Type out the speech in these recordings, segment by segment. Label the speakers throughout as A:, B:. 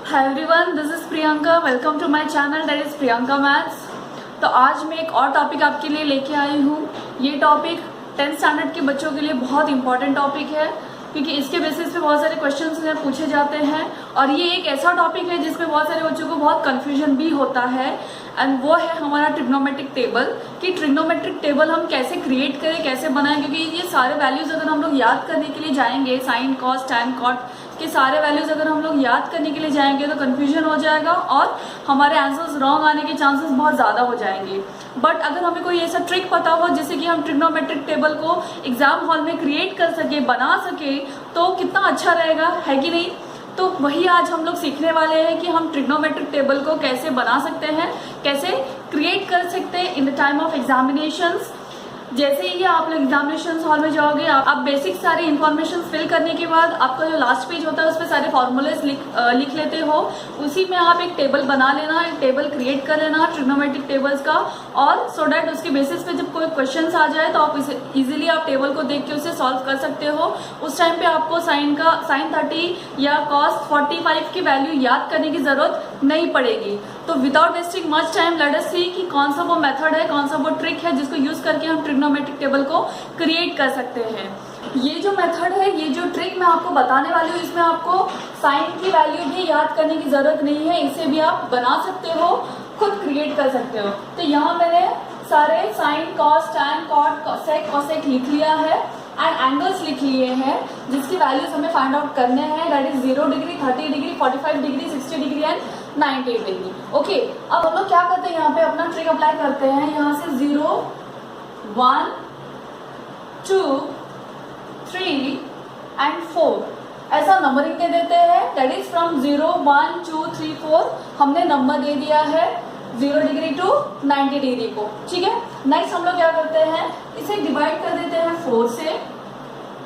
A: Hi everyone, this is Priyanka. Welcome to my channel that is Priyanka maths. तो आज मैं एक और टॉपिक आपके लिए लेके आई हूँ। ये टॉपिक 10th स्टैंडर्ड के बच्चों के लिए बहुत इंपॉर्टेंट टॉपिक है, क्योंकि इसके बेसिस पे बहुत सारे क्वेश्चंस पूछे जाते हैं और ये एक ऐसा टॉपिक है जिसमें बहुत सारे बच्चों को बहुत कंफ्यूजन भी होता है। एंड वो है हमारा ट्रिग्नोमेट्रिक टेबल, कि ट्रिग्नोमेट्रिक टेबल हम कैसे क्रिएट करें, कैसे बनाएं। क्योंकि ये सारे वैल्यूज अगर हम लोग याद करने के लिए जाएंगे, साइन कॉस टैन कॉट के सारे वैल्यूज अगर हम लोग याद करने के लिए जाएंगे तो कंफ्यूजन हो जाएगा और हमारे आंसर्स रॉन्ग आने के चांसेस बहुत ज़्यादा हो जाएंगे। बट अगर हमें कोई ऐसा ट्रिक पता हो जिससे कि हम ट्रिग्नोमेट्रिक टेबल को एग्जाम हॉल में क्रिएट कर सके, बना सके, तो कितना अच्छा रहेगा, है कि नहीं। तो वही आज हम लोग सीखने वाले हैं कि हम ट्रिग्नोमेट्रिक टेबल को कैसे बना सकते हैं, कैसे क्रिएट कर सकते हैं in the time of examinations. जैसे ही आप लोग एग्जामिनेशन हॉल में जाओगे, आप बेसिक सारी इन्फॉर्मेशन फिल करने के बाद आपका जो लास्ट पेज होता है उस पर सारे फॉर्मूलेस लिख लेते हो। उसी में आप एक टेबल बना लेना, एक टेबल क्रिएट कर लेना ट्रिग्नोमेट्रिक टेबल्स का, और सो डैट उसके बेसिस पे जब कोई क्वेश्चन आ जाए तो आप इसे इजीली आप टेबल को देख के उसे सॉल्व कर सकते हो। उस टाइम पे आपको साइन 30 या कॉस 45 की वैल्यू याद करने की जरूरत नहीं पड़ेगी। तो without wasting much time let us see कि कौन सा वो मेथड है, कौन सा वो ट्रिक है जिसको यूज करके हम ट्रिग्नोमेट्रिक टेबल को क्रिएट कर सकते हैं। ये जो मेथड है, ये जो ट्रिक मैं आपको बताने वाली हूँ, इसमें आपको साइन की वैल्यू भी याद करने की जरूरत नहीं है। इसे भी आप बना सकते हो, खुद क्रिएट कर सकते हो। तो यहाँ मैंने सारे sine cos tan cot sec cosec लिख लिया है एंड एंगल्स लिख लिए हैं जिसकी वैल्यूज हमें फाइंड आउट करने हैं। That is 0 degree, 30 degree, 45 degree, 60 degree and 90 degree. Okay, अब हम लोग क्या करते हैं, यहाँ पे अपना ट्रिक अप्लाई करते हैं। यहाँ से 0 1 2 3 एंड 4 ऐसा नंबरिंग दे देते हैं। दैट इज फ्रॉम 0 1 2 3 4 हमने नंबर दे दिया है 0 डिग्री टू 90 डिग्री को। ठीक है, नेक्स्ट हम लोग क्या करते हैं, इसे डिवाइड कर देते हैं 4 से।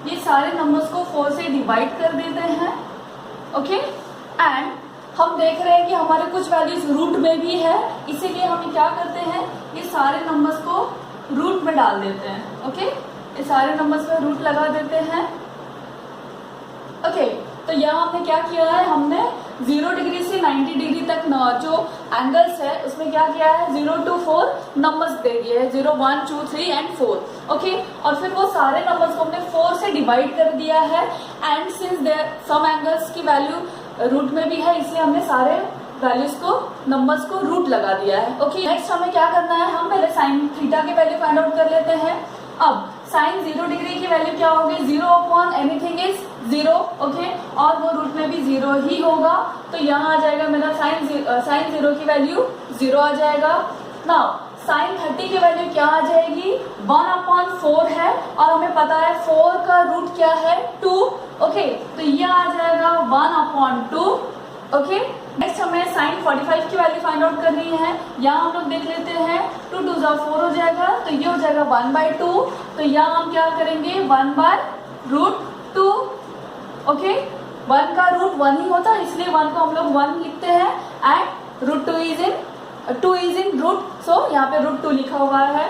A: ये सारे नंबर्स को 4 से डिवाइड कर देते हैं। ओके, एंड हम देख रहे हैं कि हमारे कुछ वैल्यूज रूट में भी है, इसीलिए हम क्या करते हैं, ये सारे नंबर्स को रूट में डाल देते हैं। ओके, ये सारे नंबर्स में रूट लगा देते हैं। ओके, तो यहाँ हमने क्या किया है, हमने 0 डिग्री से 90 डिग्री तक जो एंगल्स है उसमें क्या किया है, 0 to 4 नंबर्स दे दिए है, 0 1 2 3 एंड 4। ओके, और फिर वो सारे नंबर्स को हमने 4 से डिवाइड कर दिया है। And since there some angles की वैल्यू रूट में भी है, इसलिए हमने सारे वैल्यूज को, नंबर्स को रूट लगा दिया है। ओके, नेक्स्ट हमें क्या करना है, हम पहले साइन थीटा की वैल्यू फाइंड आउट कर लेते हैं। अब साइन 0 डिग्री की वैल्यू क्या होगी, 0 अपॉन एनीथिंग इज 0। ओके, और वो रूट में भी 0 ही होगा, तो यहाँ आ जाएगा मेरा साइन 0 की वैल्यू 0 आ जाएगा। नाउ साइन 30 की वैल्यू क्या आ जाएगी, 1 अपॉन 4 है और हमें पता है 4 का रूट क्या है, 2। ओके, तो ये आ जाएगा 1 अपॉन 2। ओके, नेक्स्ट हमें साइन 45 की वैल्यू फाइंड आउट करनी है। यहाँ हम लोग देख लेते हैं, 2 2 4 हो जाएगा, तो ये हो जाएगा 1/2। तो यहाँ हम क्या करेंगे, 1/√2। ओके, 1 का रूट 1 ही होता है, इसलिए 1 को हम लोग 1 लिखते हैं एंड √2 इज इन रूट, सो यहाँ पे √2 लिखा हुआ है।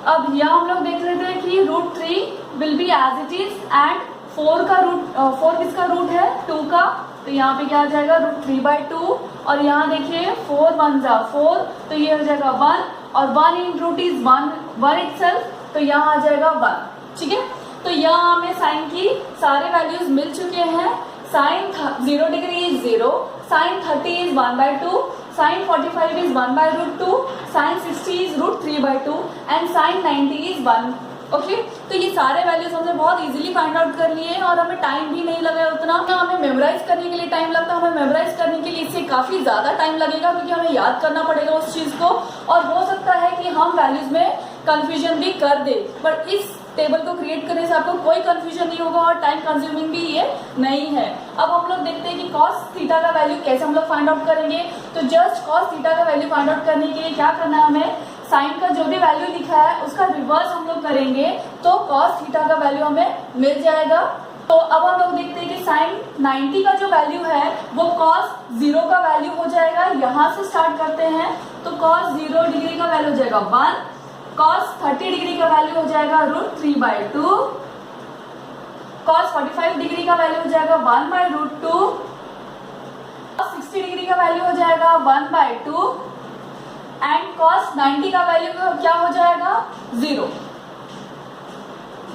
A: अब यहाँ हम लोग देख लेते हैं कि √3 will be as it is and 4 किसका रूट है, 2 का, तो यहाँ पे क्या आ जाएगा √3/2। और यहाँ देखिए 4 1 जा 4, तो ये हो जाएगा 1 और 1 इन रूट इज 1 इटसेल्फ, तो यहाँ आ जाएगा 1। ठीक है, तो यहाँ हमें साइन की सारे वैल्यूज मिल चुके हैं। Sine 0 degree is 0, sine 30 is 1/2, sine 45 is 1/√2, sine 60 is √3/2 and sine 90 is 1। Okay, तो ये सारे वैल्यूज हमने बहुत इजीली फाइंड आउट कर लिए हैं और हमें टाइम भी नहीं लगा उतना। हमें मेमोराइज करने के लिए टाइम लगता है, हमें मेमोराइज करने के लिए इससे काफी ज्यादा टाइम लगेगा, क्योंकि हमें याद करना पड़ेगा उस चीज को, और हो सकता है कि हम वैल्यूज में कंफ्यूजन भी कर दे। पर इस टेबल को क्रिएट करने से आपको कोई कंफ्यूजन नहीं होगा और टाइम कंज्यूमिंग भी ये नहीं है। अब हम लोग देखते हैं कि कॉस थीटा का वैल्यू कैसे हम लोग फाइंड आउट करेंगे। तो जस्ट कॉस थीटा का वैल्यू फाइंड आउट करने के लिए क्या करना है, हमें साइन का जो भी वैल्यू लिखा है उसका रिवर्स हम लोग करेंगे, तो कॉस थीटा का वैल्यू हमें मिल जाएगा। तो अब हम लोग देखते हैं कि साइन 90 का जो वैल्यू है वो कॉस 0 का वैल्यू हो जाएगा। यहाँ से स्टार्ट करते हैं, तो कॉस 0 डिग्री का वैल्यू हो जाएगा 1, कॉस 30 डिग्री का वैल्यू हो जाएगा √3/2, कॉस 45 डिग्री का वैल्यू हो जाएगा 1/√2, 60 डिग्री का वैल्यू हो जाएगा 1/2 एंड cos 90 का वैल्यू क्या हो जाएगा 0।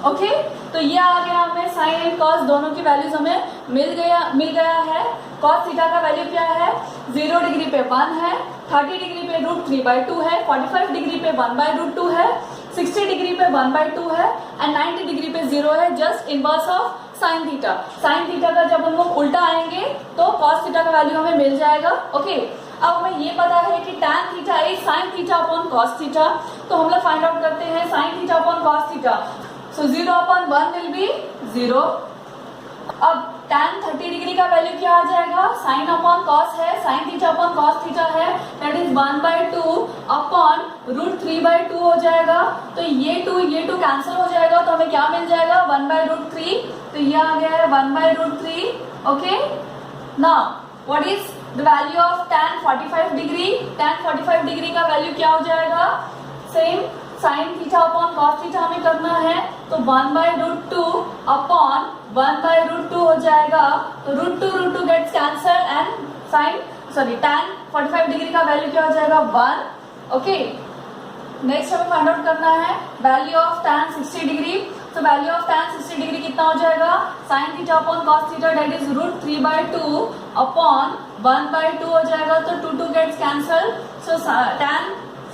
A: ओके, तो ये आ गया हमें साइन एंड कॉस दोनों की वैल्यूज हमें मिल गया है। कॉस थीटा का वैल्यू क्या है 0 डिग्री पे 1 है, 30 डिग्री पे √3/2 है, 45 डिग्री पे 1/√2 है, 60 डिग्री पे 1/2 है एंड 90 डिग्री पे 0 है, just inverse of sine theta. Sine theta का जब हम लोग उल्टा आएंगे तो कॉस थीटा का वैल्यू हमें मिल जाएगा। ओके, अब हमें ये पता है कि tan theta is sine theta upon cos theta, तो हम लोग फाइंड आउट करते हैं sign theta upon cos theta. So 0/1 will be 0। अब tan 30 डिग्री का वैल्यू क्या आ जाएगा साइन अपॉन कॉस है, sign theta upon cos theta है, दैट इज 1/2 अपॉन √3/2 हो जाएगा। तो ये 2 कैंसिल हो जाएगा, तो हमें क्या मिल जाएगा 1/√3। तो ये आ गया है 1/√3। Okay, now what is the value of tan 45 degree. tan 45 degree का वैल्यू क्या हो जाएगा same sign theta upon cos theta हमें करना है, तो 1/√2 अपॉन 1/√2 हो जाएगा। तो √2 gets cancel and tan 45 degree का वैल्यू क्या हो जाएगा 1। ओके, नेक्स्ट हमें फाइंड आउट करना है वैल्यू ऑफ tan 60 डिग्री। तो वैल्यू ऑफ tan 60 डिग्री कितना हो जाएगा sine theta upon cos theta, that is √3/2 upon 1/2 हो जाएगा। तो 2 gets cancel, so tan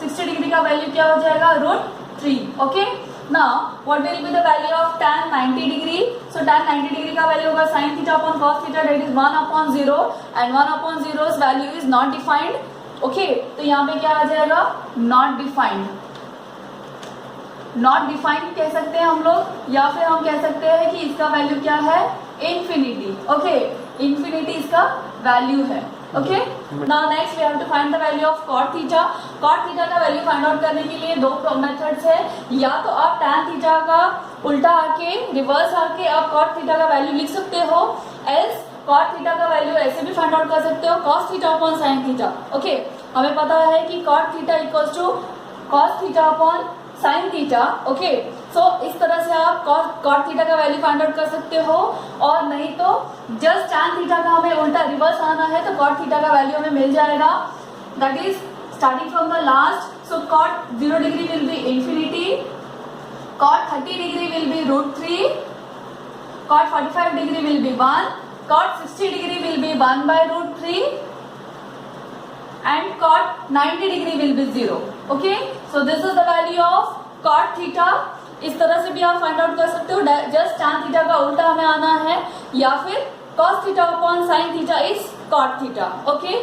A: 60 degree का वैल्यू क्या हो जाएगा √3। Okay, now what will be the value of tan 90 degree. So tan 90 degree का वैल्यू होगा sin theta upon cos theta, that is 1/0 and 1/0 value is not defined. Okay, तो यहाँ पे क्या आ जाएगा नॉट डिफाइंड। नॉट डिफाइंड कह सकते हैं हम लोग, या फिर हम कह सकते हैं कि इसका वैल्यू क्या है इंफिनिटी। ओके, इंफिनिटी इसका वैल्यू है। Okay, now next we have to find the value of cot theta. cot theta का वैल्यू फाइंड आउट करने के लिए दो मेथड्स है, या तो आप tan थीटा का उल्टा आके रिवर्स आके आप cot थीटा का वैल्यू लिख सकते हो, एल्स cot थीटा का वैल्यू ऐसे भी फाइंड आउट कर सकते हो cos theta upon sin theta. Okay, हमें पता है कि cot theta equals to cos theta upon sin theta. Okay, so इस तरह से आप cot थीटा का वैल्यू फाइंड आउट कर सकते हो, और नहीं तो जस्ट tan थीटा का हमें उल्टा रिवर्स आना है तो cot थीटा का वैल्यू हमें मिल जाएगा, that is starting from the last. So cot 0 degree will be infinity, cot 30 degree will be √3, cot 45 degree will be 1, cot 60 degree will be 1/√3 and cot 90 degree will be 0. Okay, so this is the value of cot theta. इस तरह से भी आप find out कर सकते हो, just tan theta का उल्टा हमें आना है, या फिर cos theta upon sin theta is cot theta. Okay,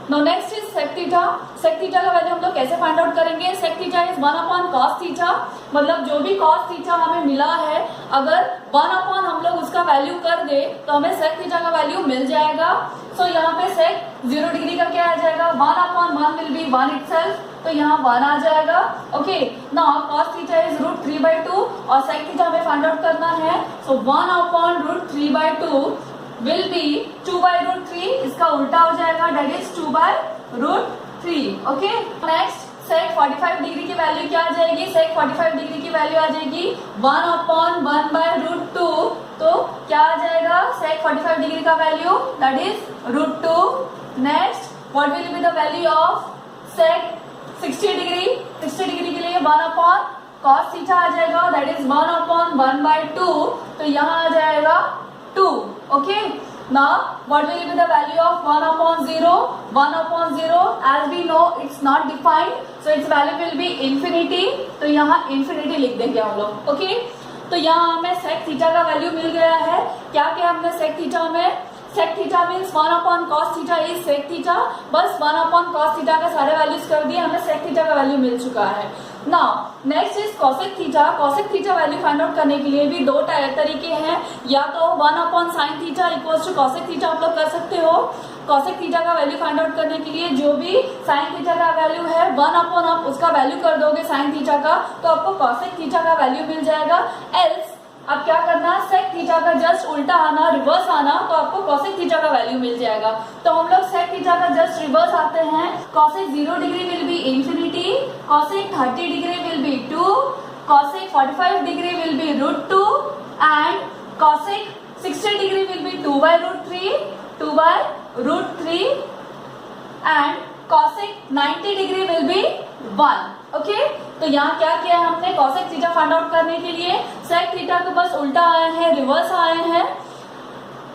A: now next is sec theta. sec theta का वैल्यू हम लोग कैसे फाइंड आउट करेंगे, sec theta is 1/cos theta, मतलब जो भी cos थीटा हमें मिला है अगर 1/ हम लोग उसका वैल्यू कर दे तो हमें sec थीटा का वैल्यू मिल जाएगा। सो यहाँ पे sec 0 डिग्री का क्या आ जाएगा 1/1 विल बी 1 इटसेल्फ, तो यहाँ 1 आ जाएगा। Okay, now cos theta is √3/2 और sec थीटा हमें फाइंड आउट करना है, सो 1/√3/2 will be 2/√3, इसका उल्टा हो जाएगा, that is 2/√3। Okay, next sec 45 degree की वैल्यू क्या आ जाएगी, sec 45 डिग्री की वैल्यू आ जाएगी 1/1/√2, तो क्या आ जाएगा sec 45 डिग्री का value, that is √2। Next what will be the value of sec 60 degree. 60 degree के लिए 1/cos थीटा आ जाएगा, that is 1/1/2, तो यहाँ आ जाएगा 2। Okay, now what will be the value of 1/0? 1/0 as we know it's not defined, so its value will be infinity, तो यहाँ infinity लिख देंगे हम लोग। Okay, तो यहाँ हमें sec थीटा का वैल्यू मिल गया है। क्या क्या हमने sec थीटा में, sec theta means 1/cos theta is sec theta, बस 1/cos थीटा का सारे वैल्यूज कर दिए, हमें sec थीटा का वैल्यू मिल चुका है। Now next is cosec theta. cosec theta value find out करने के लिए भी दो तरीके हैं, या तो 1/sin theta equals to cosec theta आप लोग कर सकते हो। cosec थीटा का वैल्यू फाइंड आउट करने के लिए जो भी sin थीटा का वैल्यू है 1/ आप उसका वैल्यू कर दोगे sin थीटा का, तो आपको cosec थीटा का वैल्यू मिल जाएगा। एल्स अब क्या करना, sec थीटा का जस्ट उल्टा आना, रिवर्स आना, तो आपको cosec थीटा का वैल्यू मिल जाएगा। तो हम लोग sec थीटा का जस्ट रिवर्स आते हैं, cosec 0 degree will be infinity, cosec 30 degree will be 2, cosec 45 degree will be √2 and cosec 60 degree will be 2/√3, 2/√3। √3 and cosec 90 degree will be 1। Okay, तो यहाँ क्या किया है हमने, cosec थीटा फाइंड आउट करने के लिए sec थीटा के बस उल्टा आए हैं, रिवर्स आए हैं,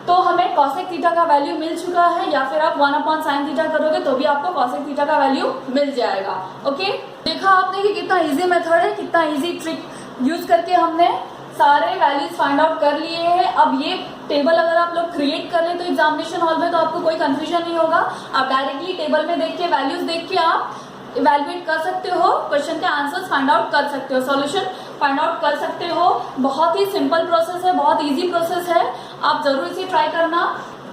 A: तो हमें cosec थीटा का वैल्यू मिल चुका है, या फिर आप 1/sin थीटा करोगे तो भी आपको cosec थीटा का वैल्यू मिल जाएगा। ओके, देखा आपने कि कितना इजी मेथड है, कितना इजी ट्रिक यूज करके हमने सारे वैल्यूज फाइंड आउट कर लिए हैं। अब ये टेबल अगर आप लोग क्रिएट कर ले तो एग्जामिनेशन हॉल में तो आपको कोई कंफ्यूजन नहीं होगा, आप डायरेक्टली टेबल में देख के वैल्यूज देख के आप इवेल्युएट कर सकते हो, क्वेश्चन के आंसर्स फाइंड आउट कर सकते हो, सॉल्यूशन फाइंड आउट कर सकते हो। बहुत ही सिंपल प्रोसेस है, बहुत इजी प्रोसेस है, आप जरूर इसे ट्राई करना।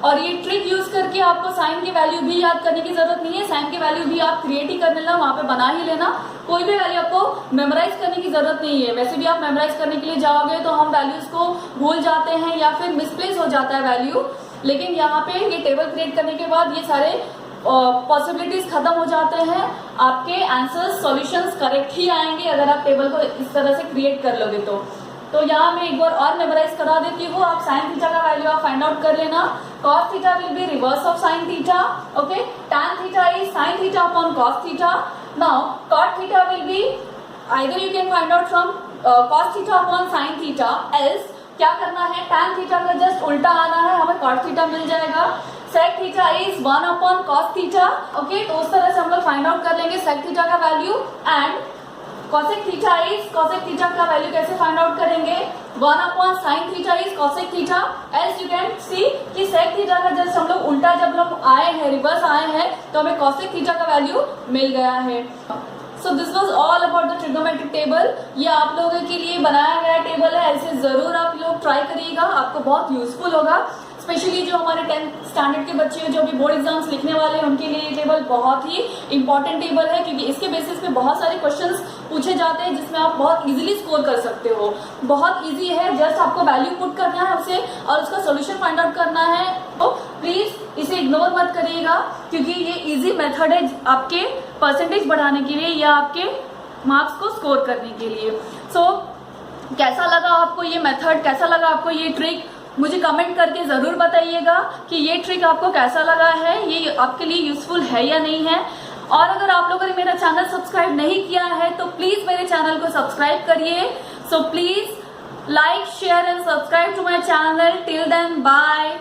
A: और ये ट्रिक यूज करके आपको साइन की वैल्यू भी याद करने की जरूरत नहीं है, साइन की वैल्यू भी आप क्रिएट ही कर लेना, वहां पे बना ही लेना, कोई भी वैल्यू आपको मेमोराइज करने की जरूरत नहीं है। वैसे भी आप मेमोराइज करने के लिए जाओगे तो हम वैल्यूज को भूल जाते हैं या फिर मिसप्लेस हो जाता है वैल्यू, लेकिन यहाँ पे ये टेबल क्रिएट करने के बाद ये सारे पॉसिबिलिटीज खत्म हो जाते हैं, आपके आंसर्स सॉल्यूशंस करेक्ट ही आएंगे अगर आप टेबल को इस तरह से क्रिएट कर लोगे तो यहाँ मैं एक बार और मेमोराइज करा देती हूँ। आप साइन थीटा का वैल्यू आप फाइंड आउट कर लेना, cos theta will be reverse of sine theta, okay, tan theta is sine theta upon cos theta. Now cot theta will be either you can find out from cos theta upon sine theta, else क्या करना है, tan theta का just उल्टा आना है, हमें cot theta मिल जाएगा। sec theta is 1/cos theta, okay, तो उस तरह से हम लोग फाइंड आउट कर लेंगे sec थीटा का value. And cosec theta is, cosec theta का वैल्यू कैसे फाइंड आउट करेंगे, 1/sin theta is cosec theta. Else you can see कि sec थीटा का जस्ट हम लोग उल्टा जब लोग आए हैं, रिवर्स आए हैं, तो हमें cosec थीटा का वैल्यू मिल गया है। So this was all about the trigonometric table. ये आप लोगों के लिए बनाया गया टेबल है, ऐसे जरूर आप लोग ट्राई करिएगा, आपको बहुत यूजफुल होगा। स्पेशली जो हमारे 10th स्टैंडर्ड के बच्चे हैं जो भी बोर्ड एग्जाम्स लिखने वाले हैं उनके लिए ये टेबल बहुत ही इंपॉर्टेंट टेबल है, क्योंकि इसके बेसिस पे बहुत सारे क्वेश्चंस पूछे जाते हैं जिसमें आप बहुत इजीली स्कोर कर सकते हो। बहुत इजी है, जस्ट आपको वैल्यू पुट करना है उसे और उसका सोल्यूशन फाइंड आउट करना है। तो प्लीज इसे इग्नोर मत करिएगा, क्योंकि ये इजी मेथड है आपके परसेंटेज बढ़ाने के लिए या आपके मार्क्स को स्कोर करने के लिए। सो कैसा लगा आपको ये मेथड, कैसा लगा आपको ये ट्रिक, मुझे कमेंट करके जरूर बताइएगा कि ये ट्रिक आपको कैसा लगा है, ये आपके लिए यूजफुल है या नहीं है। और अगर आप लोगों ने मेरा चैनल सब्सक्राइब नहीं किया है तो प्लीज मेरे चैनल को सब्सक्राइब करिए। So please like, share and subscribe to my channel. Till then bye.